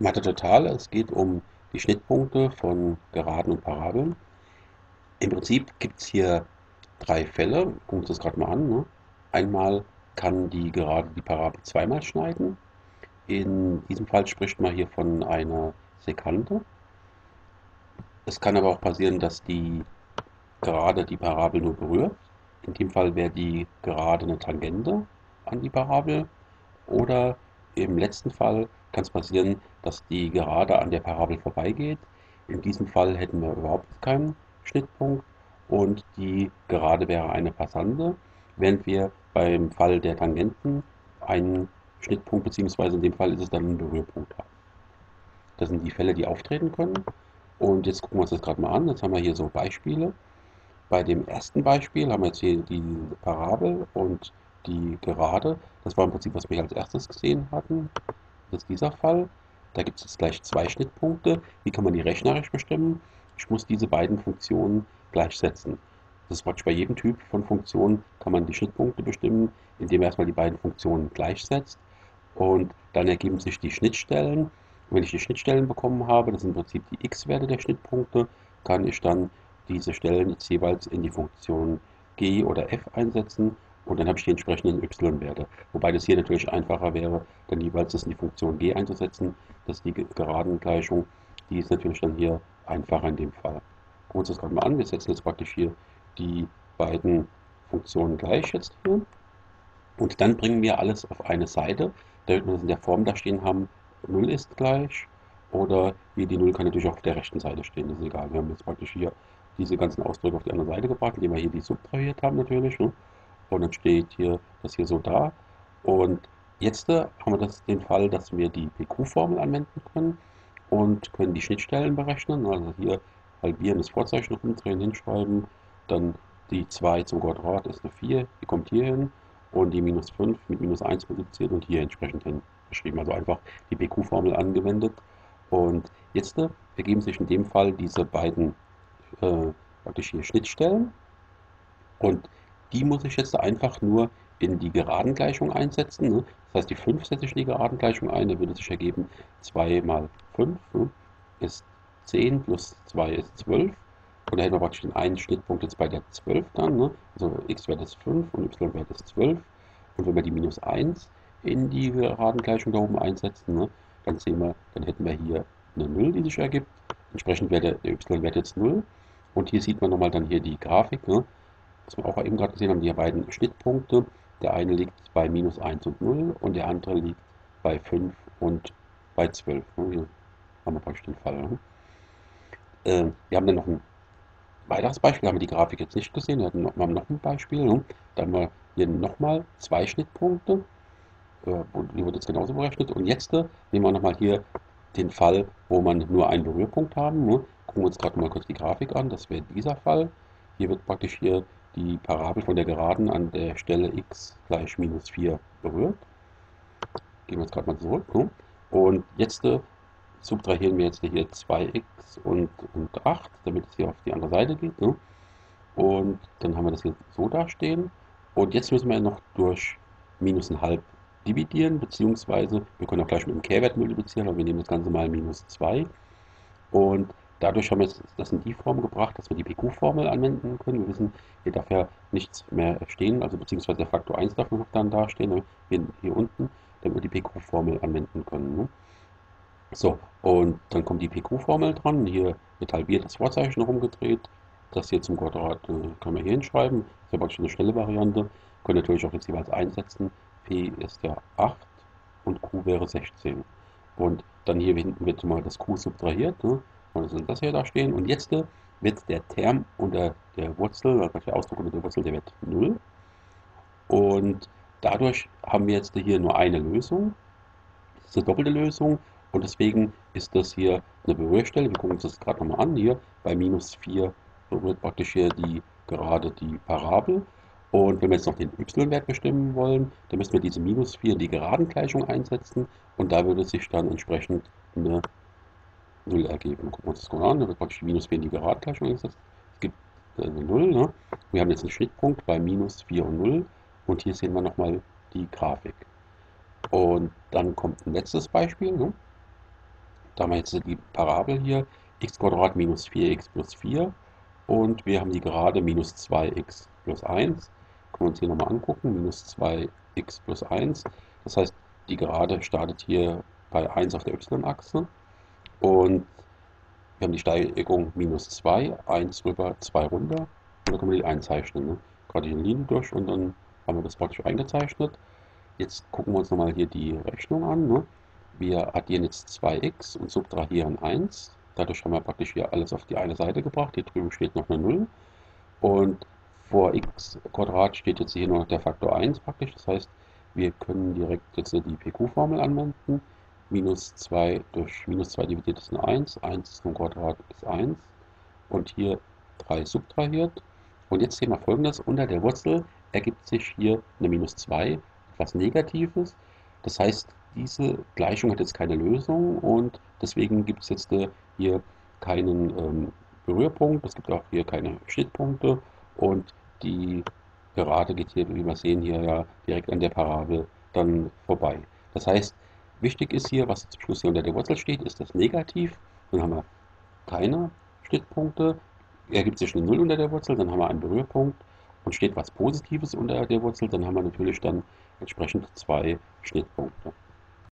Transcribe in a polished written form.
Mathe Total, es geht um die Schnittpunkte von Geraden und Parabeln. Im Prinzip gibt es hier drei Fälle. Gucken wir uns das gerade mal an. Ne? Einmal kann die Gerade die Parabel zweimal schneiden. In diesem Fall spricht man hier von einer Sekante. Es kann aber auch passieren, dass die Gerade die Parabel nur berührt. In dem Fall wäre die Gerade eine Tangente an die Parabel. Oder im letzten Fall kann es passieren, dass die Gerade an der Parabel vorbeigeht. In diesem Fall hätten wir überhaupt keinen Schnittpunkt und die Gerade wäre eine Passante, während wir beim Fall der Tangenten einen Schnittpunkt, beziehungsweise in dem Fall ist es dann ein Berührpunkt haben. Das sind die Fälle, die auftreten können. Und jetzt gucken wir uns das gerade mal an. Jetzt haben wir hier so Beispiele. Bei dem ersten Beispiel haben wir jetzt hier die Parabel und die Gerade. Das war im Prinzip, was wir als erstes gesehen hatten. Das ist dieser Fall. Da gibt es jetzt gleich zwei Schnittpunkte. Wie kann man die rechnerisch bestimmen? Ich muss diese beiden Funktionen gleichsetzen. Das ist praktisch bei jedem Typ von Funktionen kann man die Schnittpunkte bestimmen, indem man erstmal die beiden Funktionen gleichsetzt. Und dann ergeben sich die Schnittstellen. Und wenn ich die Schnittstellen bekommen habe, das sind im Prinzip die x-Werte der Schnittpunkte, kann ich dann diese Stellen jetzt jeweils in die Funktion g oder f einsetzen und dann habe ich die entsprechenden y-Werte. Wobei das hier natürlich einfacher wäre, dann jeweils das in die Funktion g einzusetzen. Das ist die Geradengleichung. Die ist natürlich dann hier einfacher in dem Fall. Gucken wir uns das gerade mal an. Wir setzen jetzt praktisch hier die beiden Funktionen gleich jetzt hier. Und dann bringen wir alles auf eine Seite, damit wir das in der Form da stehen haben, 0 ist gleich. Oder wie die 0 kann natürlich auch auf der rechten Seite stehen, das ist egal. Wir haben jetzt praktisch hier diese ganzen Ausdrücke auf die andere Seite gebracht, indem wir hier die subtrahiert haben natürlich. Ne? Und dann steht hier das hier so da. Und jetzt haben wir den Fall, dass wir die PQ-Formel anwenden können und können die Schnittstellen berechnen. Also hier halbieren, das Vorzeichen umdrehen, hinschreiben. Dann die 2 zum Quadrat ist eine 4, die kommt hier hin. Und die minus 5 mit minus 1 multipliziert und hier entsprechend hingeschrieben. Also einfach die PQ-Formel angewendet. Und jetzt ergeben sich in dem Fall diese beiden praktisch hier Schnittstellen. Und die muss ich jetzt einfach nur in die Geradengleichung einsetzen. Ne? Das heißt, die 5 setze ich in die Geradengleichung ein, dann würde sich ergeben 2 mal 5 ne? Ist 10 plus 2 ist 12. Und da hätten wir praktisch den einen Schnittpunkt jetzt bei der 12 dann. Ne? Also x-Wert ist 5 und y-Wert ist 12. Und wenn wir die minus 1 in die Geradengleichung da oben einsetzen, ne? Dann sehen wir, dann hätten wir hier eine 0, die sich ergibt. Entsprechend wäre der y-Wert jetzt 0. Und hier sieht man nochmal dann hier die Grafik. Ne? Was wir auch eben gerade gesehen haben, die beiden Schnittpunkte. Der eine liegt bei minus 1 und 0 und der andere liegt bei 5 und bei 12. Hier haben wir praktisch den Fall. Wir haben dann noch ein weiteres Beispiel, da haben wir die Grafik jetzt nicht gesehen. Wir haben noch ein Beispiel. Da haben wir hier nochmal zwei Schnittpunkte. Die wird jetzt genauso berechnet. Und jetzt nehmen wir nochmal hier den Fall, wo man nur einen Berührpunkt haben. Gucken wir uns gerade mal kurz die Grafik an. Das wäre dieser Fall. Hier wird praktisch hier die Parabel von der Geraden an der Stelle x gleich minus 4 berührt. Gehen wir jetzt gerade mal zurück. Und jetzt subtrahieren wir jetzt hier 2x und 8, damit es hier auf die andere Seite geht. Und dann haben wir das hier so dastehen. Und jetzt müssen wir noch durch minus 1,5 dividieren, beziehungsweise wir können auch gleich mit dem Kehrwert multiplizieren, aber wir nehmen das Ganze mal minus 2. Und dadurch haben wir das in die Form gebracht, dass wir die PQ-Formel anwenden können. Wir wissen, hier darf ja nichts mehr stehen, also beziehungsweise der Faktor 1 darf noch dann dastehen, ne? Hier unten, damit wir die PQ-Formel anwenden können. Ne? So, und dann kommt die PQ-Formel dran. Hier wird halbiert das Vorzeichen rumgedreht. Das hier zum Quadrat können wir hier hinschreiben. Das ist ja praktisch eine schnelle Variante. Können natürlich auch jetzt jeweils einsetzen. P ist ja 8 und Q wäre 16. Und dann hier hinten wird mal das Q subtrahiert. Ne? Und das ist das hier da stehen. Und jetzt wird der Term unter der Wurzel, also der Ausdruck unter der Wurzel, der wird 0. Und dadurch haben wir jetzt hier nur eine Lösung. Das ist eine doppelte Lösung. Und deswegen ist das hier eine Berührstelle. Wir gucken uns das gerade nochmal an. Hier bei minus 4 berührt praktisch hier gerade die Parabel. Und wenn wir jetzt noch den y-Wert bestimmen wollen, dann müssen wir diese minus 4 in die Geradengleichung einsetzen. Und da würde sich dann entsprechend eine 0 ergeben. Gucken wir uns das mal an. Da wird praktisch die minus 4 in die Geradengleichung eingesetzt. Es gibt eine 0. Ne? Wir haben jetzt einen Schnittpunkt bei minus 4 und 0. Und hier sehen wir nochmal die Grafik. Und dann kommt ein letztes Beispiel. Ne? Da haben wir jetzt die Parabel hier, x² minus 4x plus 4 und wir haben die Gerade minus 2x plus 1. Können wir uns hier nochmal angucken, minus 2x plus 1. Das heißt, die Gerade startet hier bei 1 auf der y-Achse und wir haben die Steigung minus 2, 1 rüber, 2 runter. Und dann können wir die einzeichnen. Ne? Gerade die Linie durch und dann haben wir das praktisch eingezeichnet. Jetzt gucken wir uns nochmal hier die Rechnung an. Ne? Wir addieren jetzt 2x und subtrahieren 1. Dadurch haben wir praktisch hier alles auf die eine Seite gebracht. Hier drüben steht noch eine 0. Und vor x² steht jetzt hier nur noch der Faktor 1 praktisch. Das heißt, wir können direkt jetzt die PQ-Formel anwenden. Minus 2 durch minus 2 dividiert ist eine 1. 1 zum Quadrat ist 1. Und hier 3 subtrahiert. Und jetzt sehen wir folgendes. Unter der Wurzel ergibt sich hier eine minus 2, etwas Negatives. Das heißt, diese Gleichung hat jetzt keine Lösung und deswegen gibt es jetzt hier keinen Berührpunkt. Es gibt auch hier keine Schnittpunkte und die Gerade geht hier, wie wir sehen, hier ja direkt an der Parabel dann vorbei. Das heißt, wichtig ist hier, was zum Schluss hier unter der Wurzel steht, ist das Negativ. Dann haben wir keine Schnittpunkte. Ergibt sich eine 0 unter der Wurzel, dann haben wir einen Berührpunkt und steht was Positives unter der Wurzel, dann haben wir natürlich dann entsprechend zwei Schnittpunkte.